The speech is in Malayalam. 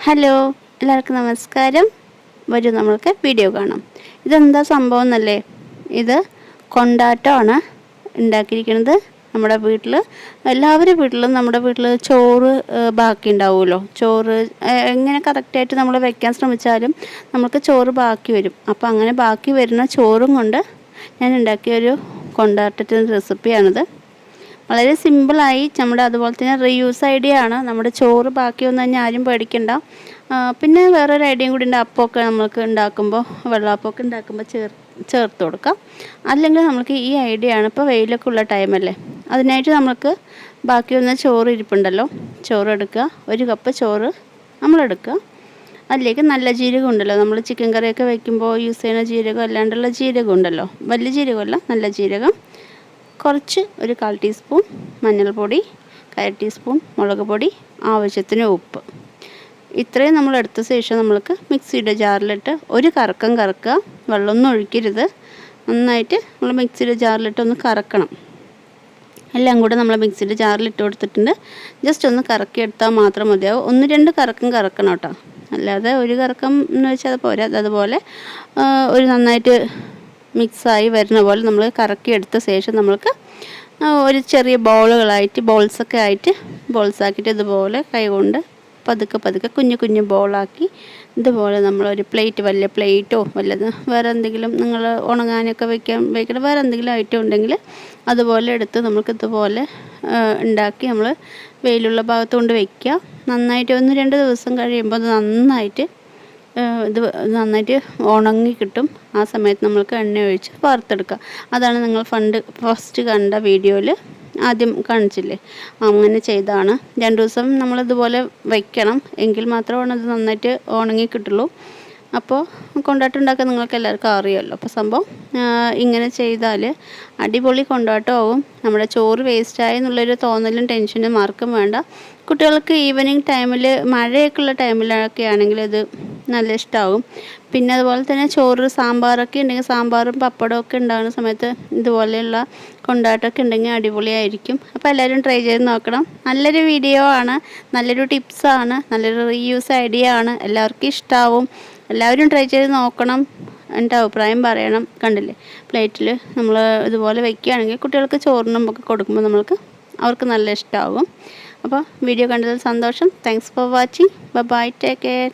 ഹലോ, എല്ലാവർക്കും നമസ്കാരം. വരൂ നമ്മൾക്ക് വീഡിയോ കാണാം. ഇതെന്താ സംഭവം എന്നല്ലേ? ഇത് കൊണ്ടാട്ടമാണ് ഉണ്ടാക്കിയിരിക്കുന്നത്. നമ്മുടെ വീട്ടിൽ എല്ലാവരുടെ വീട്ടിലും നമ്മുടെ വീട്ടിൽ ചോറ് ബാക്കി ഉണ്ടാവുമല്ലോ. ചോറ് എങ്ങനെ കറക്റ്റായിട്ട് നമ്മൾ വെക്കാൻ ശ്രമിച്ചാലും നമുക്ക് ചോറ് ബാക്കി വരും. അപ്പോൾ അങ്ങനെ ബാക്കി വരുന്ന ചോറും കൊണ്ട് ഞാൻ ഉണ്ടാക്കിയൊരു കൊണ്ടാട്ടത്തിൻ്റെ റെസിപ്പിയാണിത്. വളരെ സിമ്പിളായി നമ്മുടെ അതുപോലെ തന്നെ റീയൂസ് ഐഡിയ ആണ്. നമ്മുടെ ചോറ് ബാക്കിയൊന്നും തന്നെ ആരും പേടിക്കണ്ട. പിന്നെ വേറൊരു ഐഡിയയും കൂടി ഉണ്ട്. അപ്പമൊക്കെ നമുക്ക് ഉണ്ടാക്കുമ്പോൾ വെള്ളാപ്പമൊക്കെ ഉണ്ടാക്കുമ്പോൾ ചേർത്ത് കൊടുക്കാം. അല്ലെങ്കിൽ നമുക്ക് ഈ ഐഡിയ ആണ്. ഇപ്പോൾ വെയിലൊക്കെ ഉള്ള ടൈമല്ലേ, അതിനായിട്ട് നമുക്ക് ബാക്കി വന്ന ചോറ് ഇരിപ്പുണ്ടല്ലോ, ചോറ് എടുക്കുക. 1 കപ്പ് ചോറ് നമ്മളെടുക്കുക. അതിലേക്ക് നല്ല ജീരകം ഉണ്ടല്ലോ, നമ്മൾ ചിക്കൻ കറിയൊക്കെ വയ്ക്കുമ്പോൾ യൂസ് ചെയ്യുന്ന ജീരകം അല്ലാണ്ടുള്ള ജീരകം ഉണ്ടല്ലോ, വലിയ ജീരകമല്ല, നല്ല ജീരകം. കുറച്ച് ഒരു 1/4 ടീസ്പൂൺ മഞ്ഞൾപ്പൊടി, 1/2 ടീസ്പൂൺ മുളക് പൊടി, ആവശ്യത്തിന് ഉപ്പ്. ഇത്രയും നമ്മൾ എടുത്ത ശേഷം നമ്മൾക്ക് മിക്സിയുടെ ജാറിലിട്ട് ഒരു കറക്കം കറക്കുക. വെള്ളമൊന്നും ഒഴിക്കരുത്. നന്നായിട്ട് നമ്മൾ മിക്സിയുടെ ജാറിലിട്ട് ഒന്ന് കറക്കണം. എല്ലാം കൂടെ നമ്മൾ മിക്സിയുടെ ജാറിലിട്ട് കൊടുത്തിട്ടുണ്ട്. ജസ്റ്റ് ഒന്ന് കറക്കിയെടുത്താൽ മാത്രം മതിയാവും. 1-2 കറക്കം കറക്കണം കേട്ടോ, അല്ലാതെ ഒരു കറക്കം എന്ന് വെച്ചാൽ അത് പോരാ. അതുപോലെ ഒരു നന്നായിട്ട് മിക്സായി വരുന്ന പോലെ നമ്മൾ കറക്കിയെടുത്ത ശേഷം നമ്മൾക്ക് ഒരു ചെറിയ ബോൾസാക്കിയിട്ട് ഇതുപോലെ കൈകൊണ്ട് പതുക്കെ കുഞ്ഞു ബോളാക്കി ഇതുപോലെ നമ്മളൊരു പ്ലേറ്റ്, വലിയ പ്ലേറ്റോ വല്ലത് വേറെ എന്തെങ്കിലും നിങ്ങൾ ഉണങ്ങാനൊക്കെ വയ്ക്കണം വേറെ എന്തെങ്കിലും ഐറ്റം ഉണ്ടെങ്കിൽ അതുപോലെ എടുത്ത് നമുക്ക് ഇതുപോലെ ഉണ്ടാക്കി നമ്മൾ വെയിലുള്ള ഭാഗത്ത് കൊണ്ട് വയ്ക്കുക. നന്നായിട്ട് 1-2 ദിവസം കഴിയുമ്പോൾ അത് നന്നായിട്ട് ഉണങ്ങി കിട്ടും. ആ സമയത്ത് നമ്മൾക്ക് എണ്ണ ഒഴിച്ച് വറുത്തെടുക്കുക. അതാണ് നിങ്ങൾ ഫസ്റ്റ് കണ്ട വീഡിയോയിൽ ആദ്യം കാണിച്ചില്ലേ, അങ്ങനെ ചെയ്താണ്. 2 ദിവസം നമ്മളിതുപോലെ വയ്ക്കണം, എങ്കിൽ മാത്രമാണ് അത് നന്നായിട്ട് ഉണങ്ങി കിട്ടുള്ളൂ. അപ്പോൾ കൊണ്ടാട്ടം നിങ്ങൾക്ക് എല്ലാവർക്കും അറിയാമല്ലോ. അപ്പോൾ സംഭവം ഇങ്ങനെ ചെയ്താൽ അടിപൊളി കൊണ്ടാട്ടമാവും. നമ്മുടെ ചോറ് വേസ്റ്റായി എന്നുള്ളൊരു തോന്നലും ടെൻഷനും ആർക്കും വേണ്ട. കുട്ടികൾക്ക് ഈവനിങ് ടൈമിൽ മഴയൊക്കെ ഉള്ള ടൈമിലൊക്കെ ആണെങ്കിൽ ഇത് നല്ല ഇഷ്ടമാവും. പിന്നെ അതുപോലെ തന്നെ സാമ്പാറൊക്കെ ഉണ്ടെങ്കിൽ, സാമ്പാറും പപ്പടമൊക്കെ ഉണ്ടാകുന്ന സമയത്ത് ഇതുപോലെയുള്ള കൊണ്ടാട്ടമൊക്കെ ഉണ്ടെങ്കിൽ അടിപൊളിയായിരിക്കും. അപ്പോൾ എല്ലാവരും ട്രൈ ചെയ്ത് നോക്കണം. നല്ലൊരു വീഡിയോ ആണ്, നല്ലൊരു ടിപ്സാണ്, നല്ലൊരു റീയൂസ് ഐഡിയ ആണ്. എല്ലാവർക്കും ഇഷ്ടമാവും. എല്ലാവരും ട്രൈ ചെയ്ത് നോക്കണം, എൻ്റെ അഭിപ്രായം പറയണം. കണ്ടില്ലേ, പ്ലേറ്റിൽ നമ്മൾ ഇതുപോലെ വയ്ക്കുകയാണെങ്കിൽ കുട്ടികൾക്ക് ചോറിനും ഒക്കെ കൊടുക്കുമ്പോൾ അവർക്ക് നല്ല ഇഷ്ടമാകും. അപ്പോൾ വീഡിയോ കണ്ടതിൽ സന്തോഷം. Thanks for watching. Bye, take care.